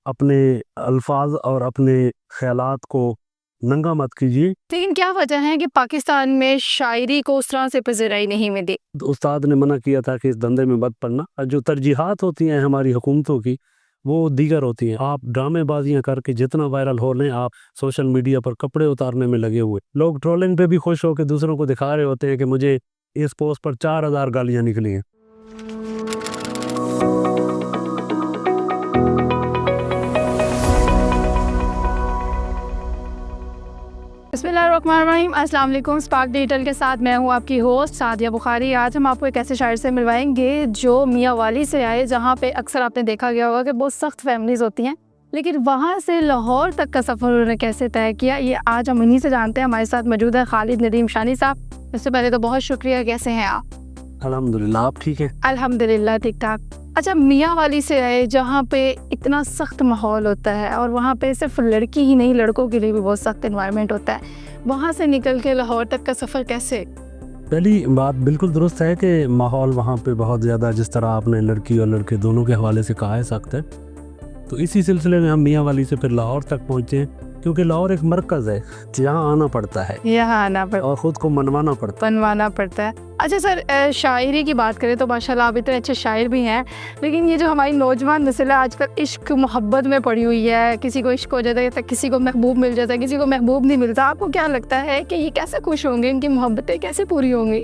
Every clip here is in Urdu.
اپنے الفاظ اور اپنے خیالات کو ننگا مت کیجیے۔ لیکن کیا وجہ ہے کہ پاکستان میں شاعری کو اس طرح سے پذیرائی نہیں ملی؟ استاد نے منع کیا تھا کہ اس دھندے میں مت پڑنا۔ جو ترجیحات ہوتی ہیں ہماری حکومتوں کی وہ دیگر ہوتی ہیں۔ آپ ڈرامے بازیاں کر کے جتنا وائرل ہو لیں، آپ سوشل میڈیا پر کپڑے اتارنے میں لگے ہوئے، لوگ ٹرولنگ پہ بھی خوش ہو کے دوسروں کو دکھا رہے ہوتے ہیں کہ مجھے اس پوسٹ پر 4000 گالیاں نکلی ہیں۔ بسم اللہ الرحمن الرحیم۔ السلام علیکم۔ اسپارک ڈیجیٹل کے ساتھ میں ہوں آپ کی ہوسٹ سعدیہ بخاری۔ آج ہم آپ کو ایک ایسے شاعر سے ملوائیں گے جو میاں والی سے آئے، جہاں پہ اکثر آپ نے دیکھا گیا ہوگا کہ بہت سخت فیملیز ہوتی ہیں، لیکن وہاں سے لاہور تک کا سفر انہوں نے کیسے طے کیا، یہ آج ہم انہیں سے جانتے ہیں۔ ہمارے ساتھ موجود ہے خالد ندیم شانی صاحب۔ اس سے پہلے تو بہت شکریہ، کیسے ہیں آپ؟ الحمدللہ، آپ ٹھیک ہیں؟ الحمدللہ ٹھیک ٹھاک۔ اچھا، میاں والی سے آئے جہاں پہ اتنا سخت ماحول ہوتا ہے، اور وہاں پہ صرف لڑکی ہی نہیں، لڑکوں کے لیے بھی بہت سخت انوائرمنٹ ہوتا ہے، وہاں سے نکل کے لاہور تک کا سفر کیسے؟ پہلی بات بالکل درست ہے کہ ماحول وہاں پہ بہت زیادہ، جس طرح آپ نے لڑکی اور لڑکے دونوں کے حوالے سے کہا ہے، سخت ہے۔ تو اسی سلسلے میں ہم میاں والی سے پھر لاہور تک پہنچے ہیں، کیونکہ لاہور ایک مرکز ہے جہاں آنا پڑتا ہے، یہاں آنا پڑتا اور خود کو منوانا پڑتا ہے۔ اچھا سر، شاعری کی بات کریں تو ماشاءاللہ آپ اتنے اچھے شاعر بھی ہیں، لیکن یہ جو ہماری نوجوان نسل ہے آج کل عشق محبت میں پڑی ہوئی ہے، کسی کو عشق ہو جاتا ہے، کسی کو محبوب مل جاتا ہے، کسی کو محبوب نہیں ملتا۔ آپ کو کیا لگتا ہے کہ یہ کیسے خوش ہوں گے، ان کی محبتیں کیسے پوری ہوں گی؟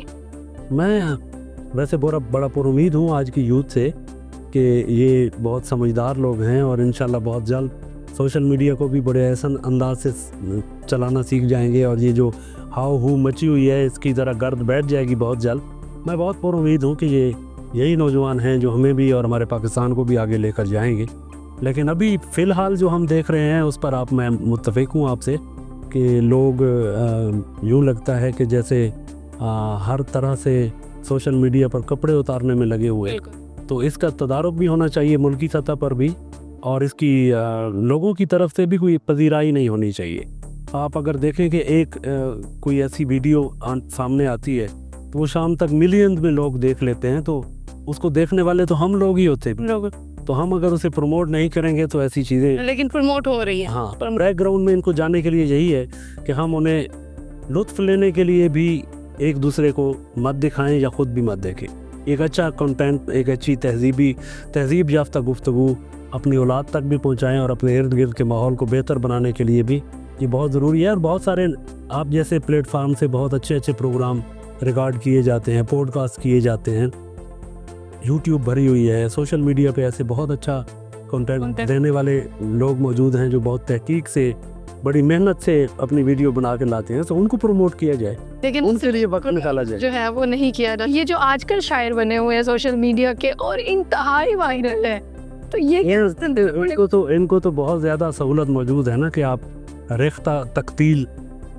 میں ویسے بڑا پر امید ہوں آج کی یوتھ سے کہ یہ بہت سمجھدار لوگ ہیں، اور انشاءاللہ بہت جلد سوشل میڈیا کو بھی بڑے احسن انداز سے چلانا سیکھ جائیں گے، اور یہ جو ہاؤ ہو مچی ہوئی ہے اس کی ذرا گرد بیٹھ جائے گی بہت جلد۔ میں بہت پر امید ہوں کہ یہی نوجوان ہیں جو ہمیں بھی اور ہمارے پاکستان کو بھی آگے لے کر جائیں گے۔ لیکن ابھی فی الحال جو ہم دیکھ رہے ہیں اس پر میں متفق ہوں آپ سے کہ لوگ یوں لگتا ہے کہ جیسے ہر طرح سے سوشل میڈیا پر کپڑے اتارنے میں لگے ہوئے، تو اس کا تدارک بھی ہونا چاہیے ملکی سطح پر بھی، اور اس کی لوگوں کی طرف سے بھی کوئی پذیرائی نہیں ہونی چاہیے۔ آپ اگر دیکھیں کہ ایک کوئی ایسی ویڈیو سامنے آتی ہے تو وہ شام تک ملینز میں لوگ دیکھ لیتے ہیں، تو اس کو دیکھنے والے تو ہم لوگ ہی ہوتے ہیں، تو ہم اگر اسے پروموٹ نہیں کریں گے تو ایسی چیزیں لیکن پروموٹ ہو رہی ہیں۔ ہاں، بیک گراؤنڈ میں ان کو جانے کے لیے یہی ہے کہ ہم انہیں لطف لینے کے لیے بھی ایک دوسرے کو مت دکھائیں یا خود بھی مت دیکھیں۔ ایک اچھا کنٹینٹ، ایک اچھی تہذیب یافتہ گفتگو اپنی اولاد تک بھی پہنچائیں، اور اپنے ارد گرد کے ماحول کو بہتر بنانے کے لیے بھی یہ بہت ضروری ہے۔ اور بہت سارے آپ جیسے پلیٹ فارم سے بہت اچھے پروگرام ریکارڈ کیے جاتے ہیں، پوڈ کاسٹ کیے جاتے ہیں، یوٹیوب بھری ہوئی ہے، سوشل میڈیا پہ ایسے بہت اچھا کنٹینٹ دینے والے لوگ موجود ہیں جو بہت تحقیق سے، بڑی محنت سے اپنی ویڈیو بنا کے لاتے ہیں، تو ان کو پروموٹ کیا جائے، لیکن ان کے لیے وقت نکالا جائے جو ہے وہ نہیں کیا جاتا۔ یہ جو آج کل شاعر بنے ہوئے ہیں سوشل میڈیا کے اور انتہائی وائرل ہے، تو ان کو تو بہت زیادہ سہولت موجود ہے نا کہ آپ ریختہ تقتیل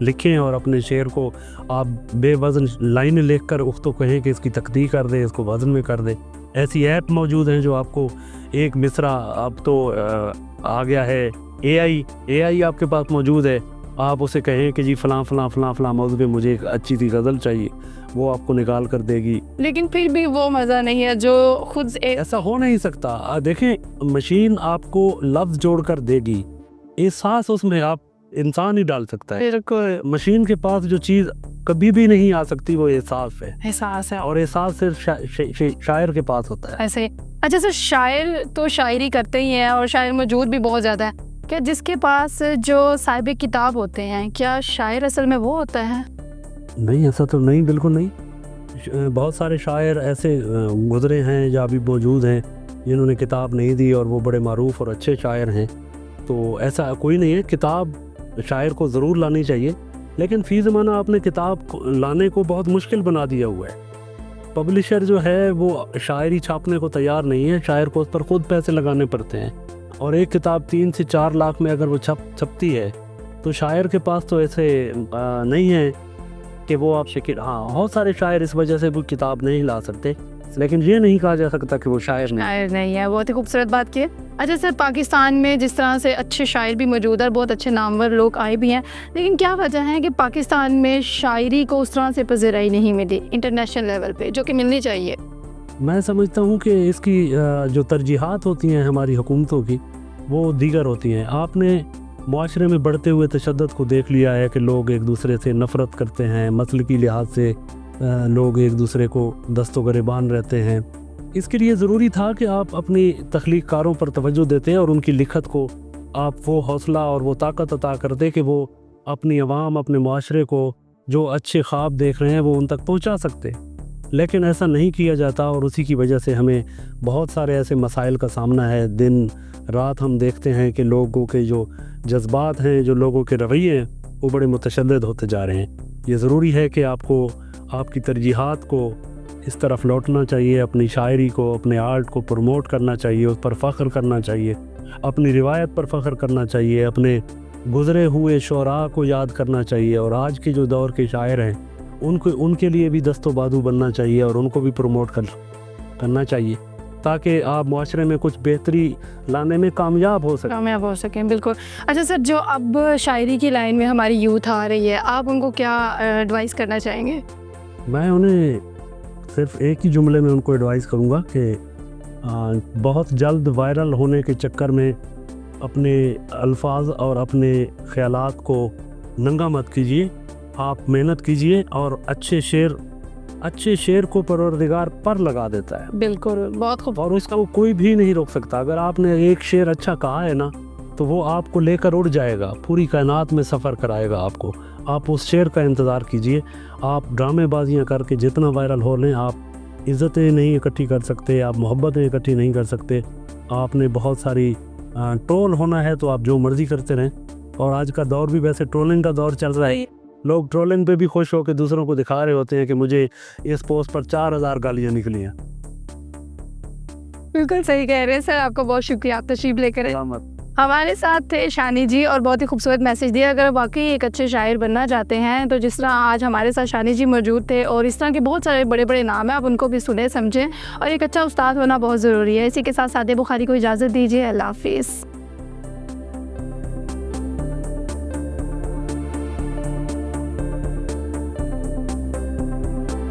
لکھیں اور اپنے شعر کو آپ بے وزن لائنیں لکھ کر اس کو کہیں کہ اس کی تقدیر کر دیں، اس کو وزن میں کر دیں۔ ایسی ایپ موجود ہیں جو آپ کو ایک مصرع، اب تو آ گیا ہے اے آئی آپ کے پاس موجود ہے، آپ اسے کہیں کہ جی فلاں موضوع پہ مجھے ایک اچھی سی غزل چاہیے، وہ آپ کو نکال کر دے گی، لیکن پھر بھی وہ مزہ نہیں ہے جو خود ایسا ہو نہیں سکتا۔ دیکھیں، مشین آپ کو لفظ جوڑ کر دے گی، احساس اس میں آپ انسان ہی ڈال سکتا ہے۔ مشین کے پاس جو چیز کبھی بھی نہیں آ سکتی وہ احساس ہے، اور احساس صرف شاعر کے پاس ہوتا ہے۔ ایسے اچھا سر، شاعر تو شاعری کرتے ہی ہیں، اور شاعر موجود بھی بہت زیادہ ہے، کیا جس کے پاس جو صاحب کتاب ہوتے ہیں، کیا شاعر اصل میں وہ ہوتا ہے؟ نہیں، ایسا تو نہیں، بالکل نہیں۔ بہت سارے شاعر ایسے گزرے ہیں یا بھی موجود ہیں جنہوں نے کتاب نہیں دی اور وہ بڑے معروف اور اچھے شاعر ہیں، تو ایسا کوئی نہیں ہے۔ کتاب شاعر کو ضرور لانی چاہیے، لیکن فی زمانہ آپ نے کتاب لانے کو بہت مشکل بنا دیا ہوا ہے۔ پبلشر جو ہے وہ شاعری چھاپنے کو تیار نہیں ہے، شاعر کو اس پر خود پیسے لگانے پڑتے ہیں، اور ایک کتاب 3 سے 4 لاکھ میں اگر وہ چھپتی ہے تو شاعر کے پاس تو ایسے نہیں ہے کہ وہ آپ شکل، بہت سارے شاعر اس وجہ سے وہ کتاب نہیں لا سکتے، لیکن یہ نہیں کہا جا سکتا کہ وہ شاعر نہیں ہے۔ بہت ہی خوبصورت بات کی ہے۔ اچھا سر، پاکستان میں جس طرح سے اچھے شاعر بھی موجود ہیں، بہت اچھے نامور لوگ آئے بھی ہیں، لیکن کیا وجہ ہے کہ پاکستان میں شاعری کو اس طرح سے پذیرائی نہیں ملی انٹرنیشنل لیول پہ جو کہ ملنی چاہیے؟ میں سمجھتا ہوں کہ اس کی جو ترجیحات ہوتی ہیں ہماری حکومتوں کی، وہ دیگر ہوتی ہیں. آپ نے معاشرے میں بڑھتے ہوئے تشدد کو دیکھ لیا ہے کہ لوگ ایک دوسرے سے نفرت کرتے ہیں, مسلکی لحاظ سے لوگ ایک دوسرے کو دست و گریبان رہتے ہیں. اس کے لیے ضروری تھا کہ آپ اپنی تخلیق کاروں پر توجہ دیتے ہیں اور ان کی لکھت کو آپ وہ حوصلہ اور وہ طاقت عطا کرتے کہ وہ اپنی عوام, اپنے معاشرے کو جو اچھے خواب دیکھ رہے ہیں وہ ان تک پہنچا سکتے. لیکن ایسا نہیں کیا جاتا اور اسی کی وجہ سے ہمیں بہت سارے ایسے مسائل کا سامنا ہے. دن رات ہم دیکھتے ہیں کہ لوگوں کے جو جذبات ہیں, جو لوگوں کے رویے ہیں, وہ بڑے متشدد ہوتے جا رہے ہیں. یہ ضروری ہے کہ آپ کو آپ کی ترجیحات کو اس طرف لوٹنا چاہیے, اپنی شاعری کو, اپنے آرٹ کو پروموٹ کرنا چاہیے, اس پر فخر کرنا چاہیے, اپنی روایت پر فخر کرنا چاہیے, اپنے گزرے ہوئے شعراء کو یاد کرنا چاہیے, اور آج کے جو دور کے شاعر ہیں ان کے لیے بھی دست و بازو بننا چاہیے اور ان کو بھی پروموٹ کرنا چاہیے تاکہ آپ معاشرے میں کچھ بہتری لانے میں کامیاب ہو سکیں. بالکل. اچھا سر, جو اب شاعری کی لائن میں ہماری یوتھ آ رہی ہے, آپ ان کو کیا ایڈوائز کرنا چاہیں گے؟ میں انہیں صرف ایک ہی جملے میں ان کو ایڈوائز کروں گا کہ بہت جلد وائرل ہونے کے چکر میں اپنے الفاظ اور اپنے خیالات کو ننگا مت کیجیے. آپ محنت کیجیے اور اچھے شعر کو پروردگار پر لگا دیتا ہے. بالکل, بہت خوب. اور اس کا وہ کوئی بھی نہیں روک سکتا. اگر آپ نے ایک شعر اچھا کہا ہے نا تو وہ آپ کو لے کر اڑ جائے گا, پوری کائنات میں سفر کرائے گا آپ کو. آپ اس شعر کا انتظار کیجیے. آپ ڈرامے بازیاں کر کے جتنا وائرل ہو لیں, آپ عزتیں نہیں اکٹھی کر سکتے, آپ محبتیں اکٹھی نہیں کر سکتے. آپ نے بہت ساری ٹرول ہونا ہے تو آپ جو مرضی کرتے رہیں. اور آج کا دور بھی ویسے ٹرولنگ کا دور چل رہا ہے. لوگ ٹرولنگ پہ بھی خوش ہو کے دوسروں کو دکھا رہے ہوتے ہیں کہ مجھے اس پوسٹ پر 4000 گالیاں نکلی ہیں. بالکل صحیح کہہ رہے ہیں سر. آپ کو بہت شکریہ, آپ تشریف لے کر ہمارے ساتھ تھے شانی جی, اور بہت ہی خوبصورت میسیج دیا. اگر واقعی ایک اچھے شاعر بننا چاہتے ہیں تو جس طرح آج ہمارے ساتھ شانی جی موجود تھے, اور اس طرح کے بہت سارے بڑے بڑے نام ہیں, آپ ان کو بھی سنیں سمجھیں, اور ایک اچھا استاد ہونا بہت ضروری ہے. اسی کے ساتھ سعدیہ بخاری کو اجازت دیجیے. اللہ حافظ.